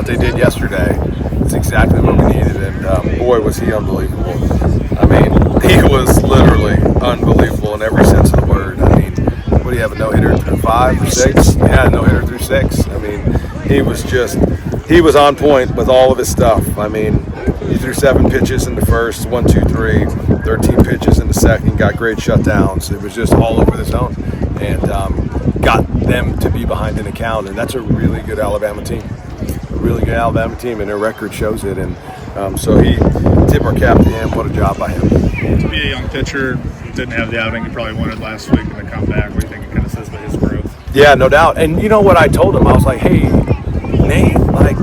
what they did yesterday, it's exactly what we needed. And boy, was he unbelievable. I mean, he was literally unbelievable in every sense of the word. I mean, what do you have, a no-hitter through 5 or 6? Yeah, no-hitter through 6. I mean, he was on point with all of his stuff. I mean, he threw 7 pitches in the first, 1, 2, 3, 13 pitches in the second, got great shutdowns. It was just all over the zone and got them to be behind in the count. And that's a really good Alabama team. A really good Alabama team, and their record shows it. And so he tip our cap to him. What a job by him. To be a young pitcher, didn't have the outing he probably wanted last week, and to come back, what do you think it kind of says about his growth? Yeah, no doubt. And you know what I told him? I was like, hey, Nate, like,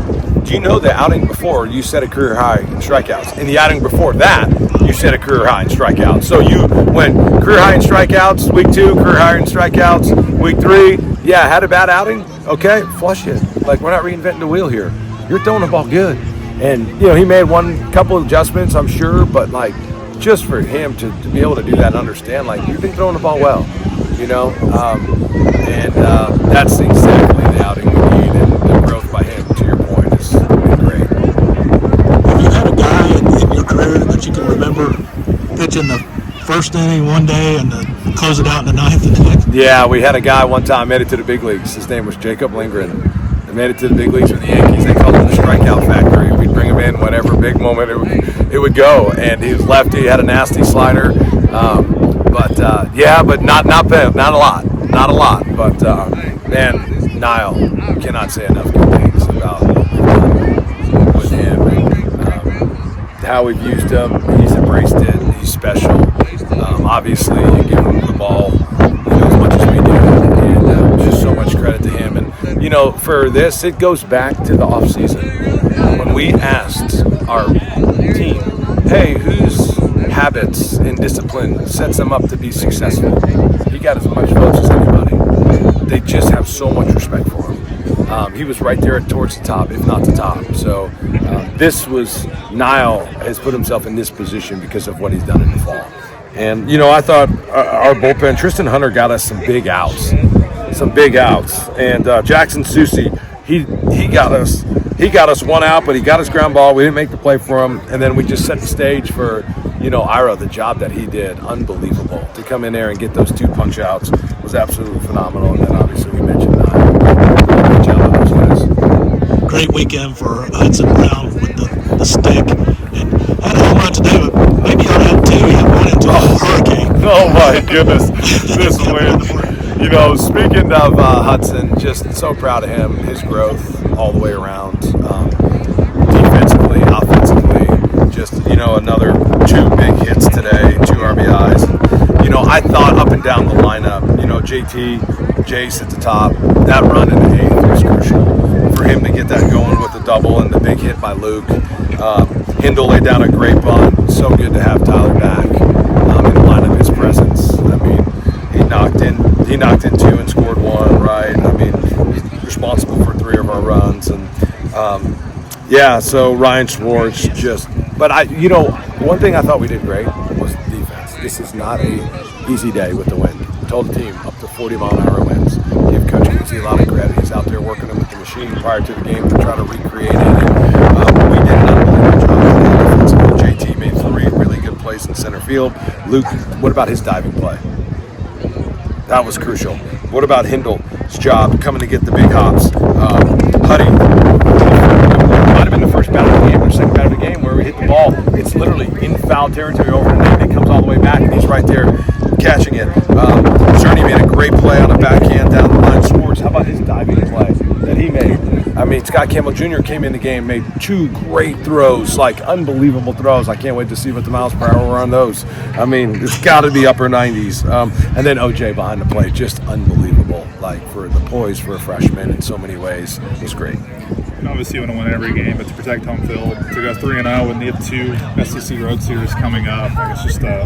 do you know the outing before you set a career high in strikeouts? And the outing before that, you set a career high in strikeouts. So you went career high in strikeouts, week 2, career high in strikeouts, week 3. Yeah, had a bad outing. Okay, flush it. Like, we're not reinventing the wheel here. You're throwing the ball good. And, you know, he made couple of adjustments, I'm sure, but, like, just for him to be able to do that and understand, like, you've been throwing the ball well, you know? And that's exactly the outing we need, and the growth by him, to your point, has been great. Have you had a guy in your career that you can remember pitching the first inning one day and close it out in the ninth the next? Yeah, we had a guy one time made it to the big leagues. His name was Jacob Lindgren. They made it to the big leagues with the Yankees. They called him the strikeout factory. We'd bring him in whenever big moment it would go. And he was lefty, had a nasty slider. But not a lot. But man, Nile, cannot say enough good things about with him and how we've used him. He's embraced it. He's special. Obviously, you give him the ball, as much as we do, and just so much credit to him. And for this, it goes back to the off season when we asked our team, "Hey, whose habits and discipline sets them up to be successful?" He got as much votes as anybody. They just have so much respect for him. He was right there towards the top, if not the top. So Nile has put himself in this position because of what he's done in the fall. And, I thought our bullpen, Tristan Hunter got us some big outs. And Jackson Susie, he got us one out, but he got his ground ball. We didn't make the play for him. And then we just set the stage for, Ira, the job that he did, unbelievable. To come in there and get those 2 punch outs was absolutely phenomenal. And then obviously we mentioned Nile. Great job by those guys. Great weekend for Hudson Brown with the stick. And had a home run today, but maybe ought to have 2. He had one into a hurricane. Oh my goodness, this win. Speaking of Hudson, just so proud of him, his growth all the way around, defensively, offensively, just, another 2 big hits today, 2 RBIs. I thought up and down the lineup, JT, Jace at the top, that run in the 8th was crucial for him to get that going with the double and the big hit by Luke. Hindle laid down a great bunt. So good to have Tyler back in the lineup, his presence. I mean, he knocked in 2 and scored 1, right? I mean, he's responsible for 3 of our runs. And, so Ryan Schwartz but one thing I thought we did great was the defense. This is not a easy day with the wind. I told the team up to 40-mile-an-hour winds. Give Coach Kinsey a lot of credit. He's out there working with the machine prior to the game to try to recreate it. And we did an unbelievable job. JT made 3 really good plays in center field. Luke, what about his diving play? That was crucial. What about Hindle's job coming to get the big hops? Huddy, might have been the first batter of the game or second batter of the game where we hit the ball. It's literally in foul territory over the net. It comes all the way back, and he's right there catching it. Cerny made a great play on a backhand down the line. Schwartz, how about his diving play that he made? I mean, Scott Campbell Jr. came in the game, made 2 great throws, like unbelievable throws. I can't wait to see what the miles per hour were on those. I mean, it's got to be upper 90s. And then OJ behind the plate, just unbelievable. Like, for the poise for a freshman in so many ways, it was great. And obviously you want to win every game, but to protect home field, to go 3-0 and the 2 SEC road series coming up, like it's just your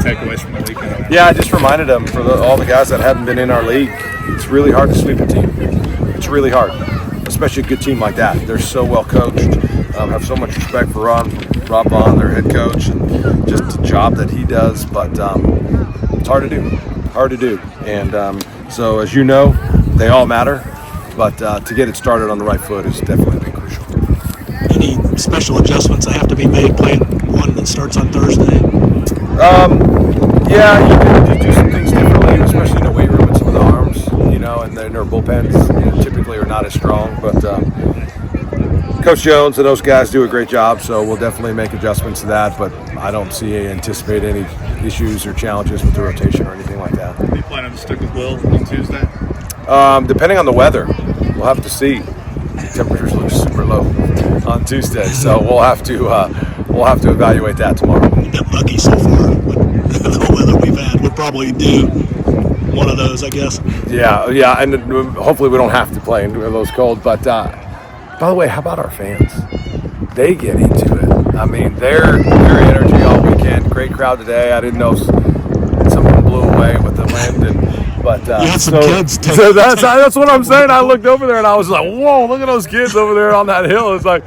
takeaways from the weekend. Yeah, I just reminded them for all the guys that haven't been in our league, it's really hard to sweep a team. It's really hard, especially a good team like that. They're so well coached, have so much respect for Rob Vaughn, their head coach, and just the job that he does. But it's hard to do. And so, as you know, they all matter. but to get it started on the right foot has definitely been crucial. Any special adjustments that have to be made playing one that starts on Thursday? Yeah, you can do some things differently, especially in the weight room with some of the arms, and then their bullpens typically are not as strong. But Coach Jones and those guys do a great job, so we'll definitely make adjustments to that. But I don't anticipate any issues or challenges with the rotation or anything like that. Are you planning to stick with Will on Tuesday? Depending on the weather, we'll have to see. Temperatures look super low on Tuesday, so we'll have to evaluate that tomorrow. We've been lucky so far with the weather we've had. We'll probably do one of those, I guess. Yeah, and hopefully we don't have to play in those cold. But by the way, how about our fans? They get into it. I mean, their energy all weekend. Great crowd today. I didn't know someone blew away with the wind, but you had some kids. So that's what I'm saying. I looked over there and I was like, whoa, look at those kids over there on that hill. It's like,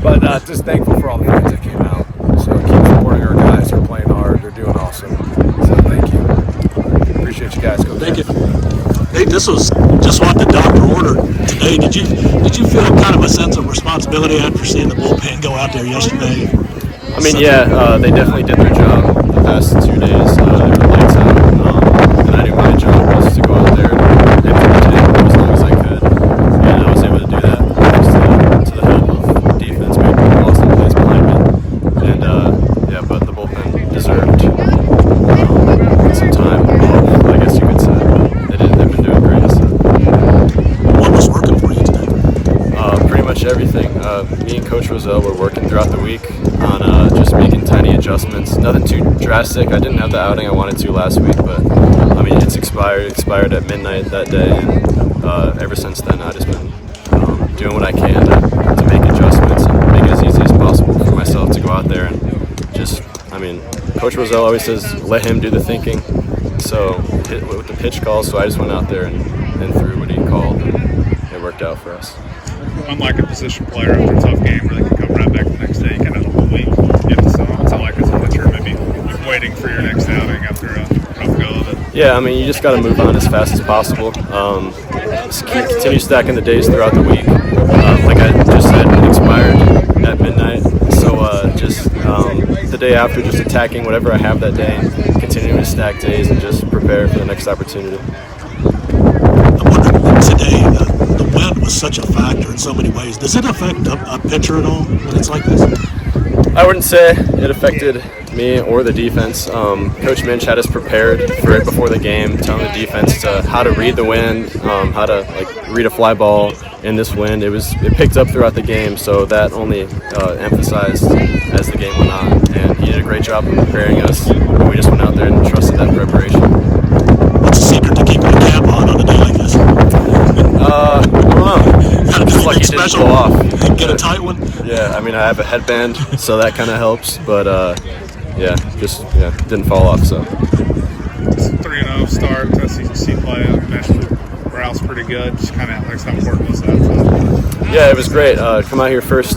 but just thankful for all the fans that came out. So keep supporting our guys. They're playing hard. They're doing awesome. So thank you. Appreciate you guys. Thank you. Hey, this was just what the doctor ordered today. Did you feel kind of a sense of responsibility after seeing the bullpen go out there yesterday? I mean, they definitely did their job the past 2 days. They were lights out, and I knew my job was to go out there and empty the tank as long as I could, and I was able to do that thanks to the help of defense, maybe Boston plays behind me, and but the bullpen deserved some time off, I guess you could say. But they've been doing great. So. What was working for you today? Pretty much everything. Me and Coach Roselle were working throughout the week on just making tiny adjustments. Nothing too drastic. I didn't have the outing I wanted to last week, but I mean it's expired. It expired at midnight that day, and ever since then I've just been doing what I can to make adjustments and make it as easy as possible for myself to go out there and just. I mean, Coach Roselle always says let him do the thinking. So with the pitch calls, so I just went out there and threw what he called, and it worked out for us. Unlike a position player after a tough game where they can come right back the next day, you kind of have the whole week. You have to sell. It's not like as a pitcher maybe you're waiting for your next outing after a rough go of it. Yeah, I mean, you just got to move on as fast as possible. Just continue stacking the days throughout the week. Like I just said, it expired at midnight. So just the day after, just attacking whatever I have that day and continuing to stack days and just prepare for the next opportunity. I'm wondering today, the wind was such a factor in so many ways. Does it affect a pitcher at all when it's like this? I wouldn't say it affected me or the defense. Coach Minch had us prepared for it before the game, telling the defense how to read the wind, how to read a fly ball in this wind. It picked up throughout the game, so that only emphasized as the game went on. And he did a great job of preparing us. And we just went out there and trusted that preparation. What's the secret to keeping the cap on a day like this? I don't know. Just like it didn't blow off. Get a tight one. Yeah, I mean I have a headband, so that kind of helps. But didn't fall off. So 3-0 start, SEC play, national morale's pretty good. Just kind of how important was that? Yeah, it was great. Come out here first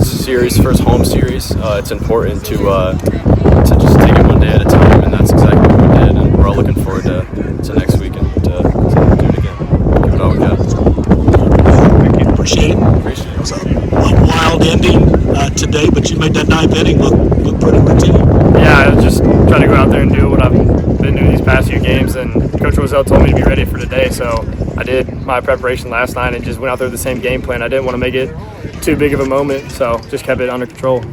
home series. It's important to just take it one day at a time, and that's exactly what we did. And we're all looking forward to next week and to do it again. Give it all we got. Thank you. Appreciate it. Appreciate it. It was a wild ending today, but you made that ninth inning look pretty routine. Yeah, I was just trying to go out there and do what I've been doing these past few games, and Coach Roselle told me to be ready for today, so I did my preparation last night and just went out there with the same game plan. I didn't want to make it too big of a moment, so just kept it under control.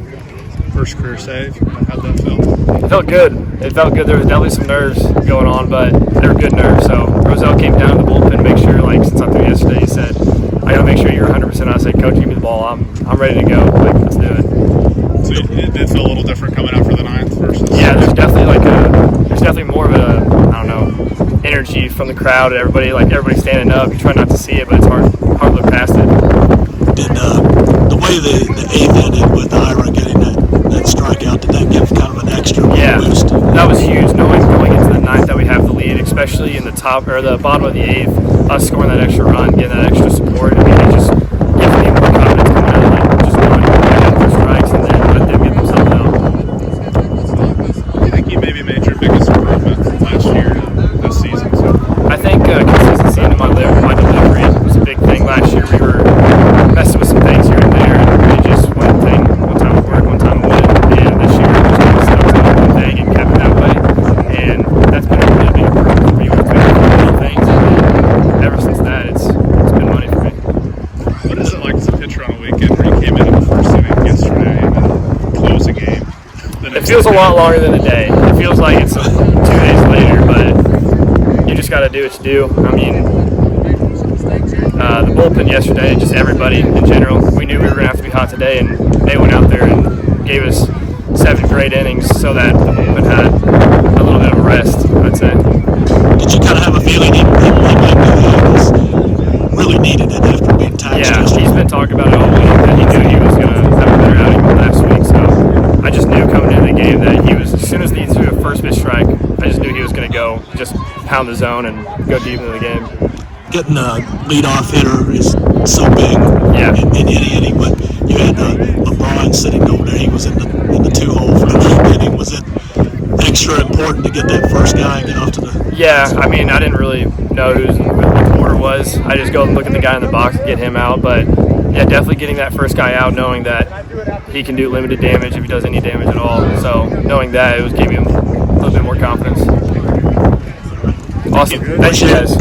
First career save, how'd that feel? It felt good. It felt good. There was definitely some nerves going on, but they were good nerves. So Roselle came down to the bullpen to make sure, since I threw yesterday, he said, I got to make sure you're 100%. I said, Coach, give me the ball. I'm ready to go. Let's do it. So it did feel a little different coming out for the ninth versus... Yeah, there's definitely more of a, energy from the crowd. Everybody's standing up. You try not to see it, but it's hard to look past it. Did the way the eighth ended with Ira getting that strikeout, did that give kind of an extra boost? That was huge. Knowing going into the ninth that we have the lead, especially in the top or the bottom of the eighth, us scoring that extra run, getting that extra support. I mean, it just gives me more confidence coming out of just going after strikes and then let them get themselves out. I think you maybe made your biggest improvement from last year to this season. So I think consistency in my delivery was a big thing last year. We feels a lot longer than a day. It feels like it's 2 days later, but you just got to do what you do. I mean, the bullpen yesterday, just everybody in general, we knew we were going to have to be hot today, and they went out there and gave us 7 great innings so that the bullpen had a little bit of a rest, I'd say. Did you kind of have a feeling he might do that? Because really needed it after being taxed? Yeah, he's been talking about it all week that he knew he was going to have a better outing than last week. So I just knew coming into the game that he was, as soon as he threw a first pitch strike, I just knew he was going to go just pound the zone and go deep into the game. Getting a leadoff hitter is so big in any inning, but you had LeBron sitting over there. He was in the 2-hole for the 9th inning. Was it extra important to get that first guy and get off to the... Yeah, I mean, I didn't really know what the order was. I just go and look at the guy in the box and get him out. But, yeah, definitely getting that first guy out, knowing that he can do limited damage if he does any damage at all. So knowing that, it was giving him a little bit more confidence. Awesome. Thanks, you guys.